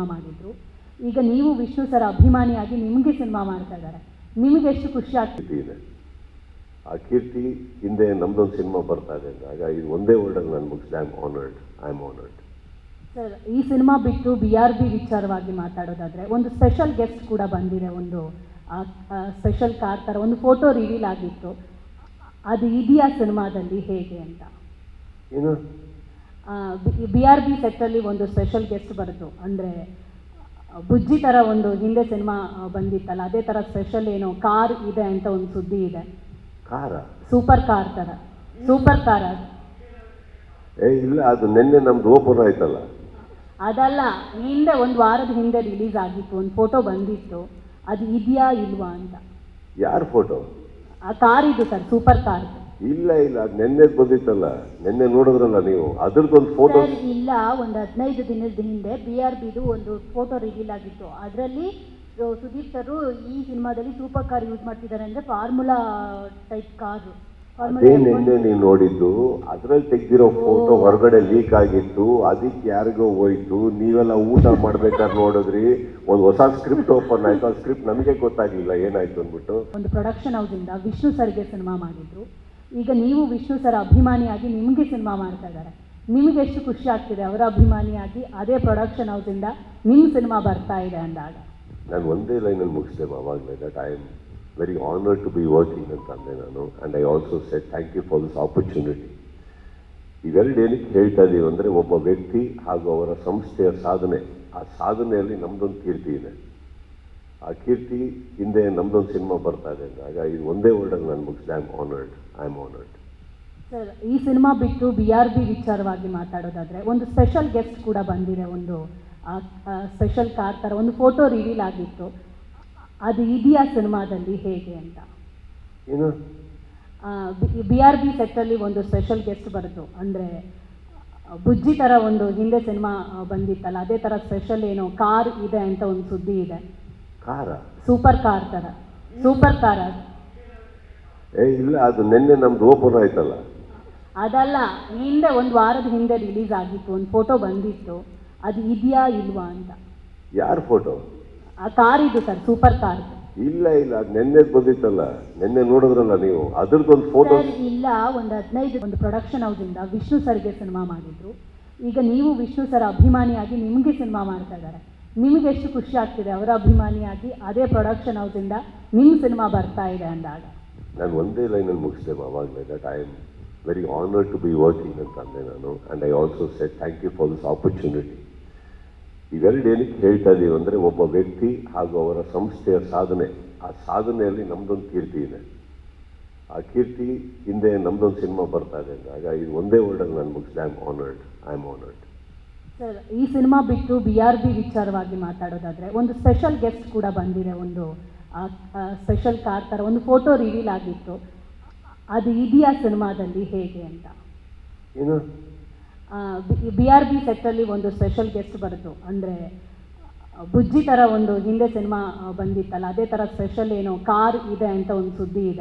ಮಾಡಿದ್ರು. ಈಗ ನೀವು ವಿಷ್ಣು ಸರ್ ಅಭಿಮಾನಿಯಾಗಿ ನಿಮಗೆ ಸಿನಿಮಾ ಮಾಡ್ತಾ ಇದ್ದಾರೆ. ನಿಮಗೆ ಎಷ್ಟು ಖುಷಿ ಆಗ್ತಿದೆ? ಆ ಕೀರ್ತಿ ಹಿಂದೆ ನಮ್ದೊಂದು ಸಿನಿಮಾ ಬರ್ತಾ ಇದೆ ಅಂದಾಗ ಇದು ಒಂದೇ ವರ್ಡಲ್ಲಿ ನಾನು ಮುಗಿಸಿದೆ. I am honoured. ಸರ್, ಈ ಸಿನಿಮಾ ಬಿಟ್ಟು BRB ವಿಚಾರವಾಗಿ ಮಾತಾಡೋದಾದರೆ ಒಂದು ಸ್ಪೆಷಲ್ ಗೆಸ್ಟ್ ಕೂಡ ಬಂದಿದೆ. ಒಂದು ಸ್ಪೆಷಲ್ ಕಾರ್ ಥರ ಒಂದು ಫೋಟೋ ರಿವೀಲ್ ಆಗಿತ್ತು. ಅದು ಇದೆಯಾ ಸಿನಿಮಾದಲ್ಲಿ ಹೇಗೆ ಅಂತ? ಏನು BRB ಸೆಟ್ಟಲ್ಲಿ ಒಂದು ಸ್ಪೆಷಲ್ ಗೆಸ್ಟ್ ಬರೋದು ಅಂದರೆ ಬುಜ್ಜಿ ಥರ ಒಂದು ಹಿಂದೆ ಸಿನಿಮಾ ಬಂದಿತ್ತಲ್ಲ, ಅದೇ ಥರ ಸ್ಪೆಷಲ್ ಏನೋ ಕಾರ್ ಇದೆ ಅಂತ ಒಂದು ಸುದ್ದಿ ಇದೆ. ಕಾರ ಸೂಪರ್ ಕಾರ್ ಥರ, ಸೂಪರ್ ಕಾರ್ ಅದು. ಇಲ್ಲ, ಅದು ನಿನ್ನೆ ನಮ್ದು ಓಪನ್ ಆಯ್ತಲ್ಲ. ಅದಲ್ಲ, ಹಿಂದೆ ಒಂದು ವಾರದ ಹಿಂದೆ ರಿಲೀಸ್ ಆಗಿತ್ತು, ಒಂದು ಫೋಟೋ ಬಂದಿತ್ತು. ಅದು ಇದೆಯಾ ಇಲ್ವಾ ಅಂತ? ಯಾರ ಫೋಟೋ? ಆ ಕಾರ್ ಇದು ಸರ್, ಸೂಪರ್ ಕಾರ್. ಇಲ್ಲ, ಅದು ನಿನ್ನೆ ಬಂದಿತ್ತಲ್ಲ, ನಿನ್ನೆ ನೋಡಿದ್ರಲ್ಲ ನೀವು, ಅದ್ರದ್ದೊಂದು ಫೋಟೋ. ಇಲ್ಲ, ಒಂದು 15 ದಿನದ ಹಿಂದೆ BRBದು ಒಂದು ಫೋಟೋ ರಿವೀಲ್ ಆಗಿತ್ತು. ಅದರಲ್ಲಿ ಸುದೀಪ್ ಸರ್ ಈ ಸಿನಿಮಾದಲ್ಲಿ ಸೂಪರ್ ಕಾರ್ ಯೂಸ್ ಮಾಡ್ತಿದ್ದಾರೆ ಅಂದರೆ ಫಾರ್ಮುಲಾ ಟೈಪ್ ಕಾರು. ಅದೇ ನಿನ್ನೆ ನೀವು ನೋಡಿದ್ದು, ಅದ್ರಲ್ಲಿ ತೆಗ್ದಿರೋ ಫೋಟೋ ಹೊರಗಡೆ ಲೀಕ್ ಆಗಿತ್ತು. ಅದಕ್ಕೆ ಯಾರಿಗೋ ಹೋಯ್ತು, ನೀವೆಲ್ಲ ಊಟ ಮಾಡ್ಬೇಕಾದ್ರೆ ನೋಡಿದ್ರಿ, ಒಂದು ಹೊಸ ಸ್ಕ್ರಿಪ್ಟ್ ಓಪನ್ ಆಯ್ತು. ಆ ಸ್ಕ್ರಿಪ್ಟ್ ನಮಗೆ ಗೊತ್ತಾಗ್ಲಿಲ್ಲ ಏನಾಯ್ತು ಅಂದ್ಬಿಟ್ಟು. ಒಂದು ಪ್ರೊಡಕ್ಷನ್ ಹೌಸಿಂದ ವಿಷ್ಣು ಸರ್ಗೆ ಸಿನಿಮಾ ಮಾಡಿದ್ರು. ಈಗ ನೀವು ವಿಷ್ಣು ಸರ್ ಅಭಿಮಾನಿಯಾಗಿ ನಿಮಗೆ ಸಿನಿಮಾ ಮಾಡ್ತಾ ಇದ್ದಾರೆ. ನಿಮಗೆ ಎಷ್ಟು ಖುಷಿ ಆಗ್ತಿದೆ ಅವರ ಅಭಿಮಾನಿಯಾಗಿ ಅದೇ ಪ್ರೊಡಕ್ಷನ್ ಹೌಸಿಂದ ನಿಮ್ಮ ಸಿನಿಮಾ ಬರ್ತಾ ಇದೆ ಅಂದಾಗ? ನಾನು ಒಂದೇ ಲೈನಲ್ಲಿ ಮುಗಿಸಿದೆ ಅವಾಗಲೇ, that I am very honoured to be working ಅಂತ ಅಂದೆ ನಾನು. And I also said thank you for this opportunity. ಇವೆರಡು ಏನಕ್ಕೆ ಹೇಳ್ತಾ ಇದ್ದೀವಿ ಅಂದರೆ, ಒಬ್ಬ ವ್ಯಕ್ತಿ ಹಾಗೂ ಅವರ ಸಂಸ್ಥೆಯ ಸಾಧನೆ, ಆ ಸಾಧನೆಯಲ್ಲಿ ನಮ್ಮದೊಂದು ಕೀರ್ತಿ ಇದೆ. ಆ ಕೀರ್ತಿ ಹಿಂದೆ ನಮ್ದೊಂದು ಸಿನಿಮಾ ಬರ್ತಾ ಇದೆ ಅಂದಾಗ ಇದು ಒಂದೇ ವರ್ಡಲ್ಲಿ ನಾನು ಮುಗಿಸಿದೆ. I am honoured. ಸರ್, ಈ ಸಿನಿಮಾ ಬಿಟ್ಟು BRB ವಿಚಾರವಾಗಿ ಮಾತಾಡೋದಾದರೆ ಒಂದು ಸ್ಪೆಷಲ್ ಗೆಸ್ಟ್ ಕೂಡ ಬಂದಿದೆ. ಒಂದು ಸ್ಪೆಷಲ್ ಕಾರ್ ಥರ ಒಂದು ಫೋಟೋ ರಿವೀಲ್ ಆಗಿತ್ತು. ಅದು ಇದೆಯಾ ಸಿನಿಮಾದಲ್ಲಿ ಹೇಗೆ ಅಂತ? ಏನು BRB ಸೆಟ್ಟಲ್ಲಿ ಒಂದು ಸ್ಪೆಷಲ್ ಗೆಸ್ಟ್ ಬರೋದು ಅಂದರೆ ಬುಜ್ಜಿ ಥರ ಒಂದು ಹಿಂದೆ ಸಿನಿಮಾ ಬಂದಿತ್ತಲ್ಲ, ಅದೇ ಥರ ಸ್ಪೆಷಲ್ ಏನೋ ಕಾರ್ ಇದೆ ಅಂತ ಒಂದು ಸುದ್ದಿ ಇದೆ. ಕಾರ ಸೂಪರ್ ಕಾರ್ ಥರ, ಸೂಪರ್ ಕಾರ್ ಅದು. ಇಲ್ಲ, ಅದು ನಿನ್ನೆ ನಮ್ದು ಓಪನ್ ಆಯ್ತಲ್ಲ. ಅದಲ್ಲ, ಹಿಂದೆ ಒಂದು ವಾರದ ಹಿಂದೆ ರಿಲೀಸ್ ಆಗಿತ್ತು, ಒಂದು ಫೋಟೋ ಬಂದಿತ್ತು. ಅದು ಇದೆಯಾ ಇಲ್ವಾ ಅಂತ? ಯಾರ ಫೋಟೋ? ಆ ಕಾರ್ ಇದು ಸರ್, ಸೂಪರ್ ಕಾರ್. ಇಲ್ಲ, ಅದು ನಿನ್ನೆ ಬಂದಿತ್ತಲ್ಲ, ನಿನ್ನೆ ನೋಡಿದ್ರಲ್ಲ ನೀವು, ಅದ್ರದ್ದೊಂದು ಫೋಟೋ. ಇಲ್ಲ, ಒಂದು 15 ಒಂದು ಪ್ರೊಡಕ್ಷನ್ ಹೌಸಿಂದ ವಿಷ್ಣು ಸರ್ಗೆ ಸಿನಿಮಾ ಮಾಡಿದ್ರು. ಈಗ ನೀವು ವಿಷ್ಣು ಸರ್ ಅಭಿಮಾನಿಯಾಗಿ ನಿಮಗೆ ಸಿನಿಮಾ ಮಾಡ್ತಾ ಇದ್ದಾರೆ. ನಿಮಗೆ ಎಷ್ಟು ಖುಷಿ ಆಗ್ತಿದೆ ಅವರ ಅಭಿಮಾನಿಯಾಗಿ ಅದೇ ಪ್ರೊಡಕ್ಷನ್ ಹೌಸಿಂದ ನಿಮ್ಮ ಸಿನಿಮಾ ಬರ್ತಾ ಇದೆ ಅಂದಾಗ? ನಾನು ಒಂದೇ ಲೈನಲ್ಲಿ ಮುಗಿಸಿದೆ ಅವಾಗಲೇ, that I am very honoured to be working ಅಂತ ಅಂದೆ ನಾನು. And I also said thank you for this opportunity. ಇವೆರಡು ಏನಕ್ಕೆ ಹೇಳ್ತಾ ಇದ್ದೀವಿ ಅಂದರೆ, ಒಬ್ಬ ವ್ಯಕ್ತಿ ಹಾಗೂ ಅವರ ಸಂಸ್ಥೆಯ ಸಾಧನೆ, ಆ ಸಾಧನೆಯಲ್ಲಿ ನಮ್ಮದೊಂದು ಕೀರ್ತಿ ಇದೆ. ಆ ಕೀರ್ತಿ ಹಿಂದೆ ನಮ್ದೊಂದು ಸಿನಿಮಾ ಬರ್ತಾ ಇದೆ ಅಂದಾಗ ಇದು ಒಂದೇ ವರ್ಡಲ್ಲಿ ನಾನು ಮುಗಿಸಿದೆ. I am honoured. ಸರ್, ಈ ಸಿನಿಮಾ ಬಿಟ್ಟು BRB ವಿಚಾರವಾಗಿ ಮಾತಾಡೋದಾದರೆ ಒಂದು ಸ್ಪೆಷಲ್ ಗೆಸ್ಟ್ ಕೂಡ ಬಂದಿದೆ. ಒಂದು ಸ್ಪೆಷಲ್ ಕಾರ್ ಥರ ಒಂದು ಫೋಟೋ ರಿವೀಲ್ ಆಗಿತ್ತು. ಅದು ಇದೆಯಾ ಸಿನಿಮಾದಲ್ಲಿ ಹೇಗೆ ಅಂತ? ಏನು BRB ಸೆಟ್ಟಲ್ಲಿ ಒಂದು ಸ್ಪೆಷಲ್ ಗೆಸ್ಟ್ ಬರೋದು ಅಂದರೆ ಬುಜ್ಜಿ ಥರ ಒಂದು ಹಿಂದೆ ಸಿನಿಮಾ ಬಂದಿತ್ತಲ್ಲ, ಅದೇ ಥರ ಸ್ಪೆಷಲ್ ಏನೋ ಕಾರ್ ಇದೆ ಅಂತ ಒಂದು ಸುದ್ದಿ ಇದೆ.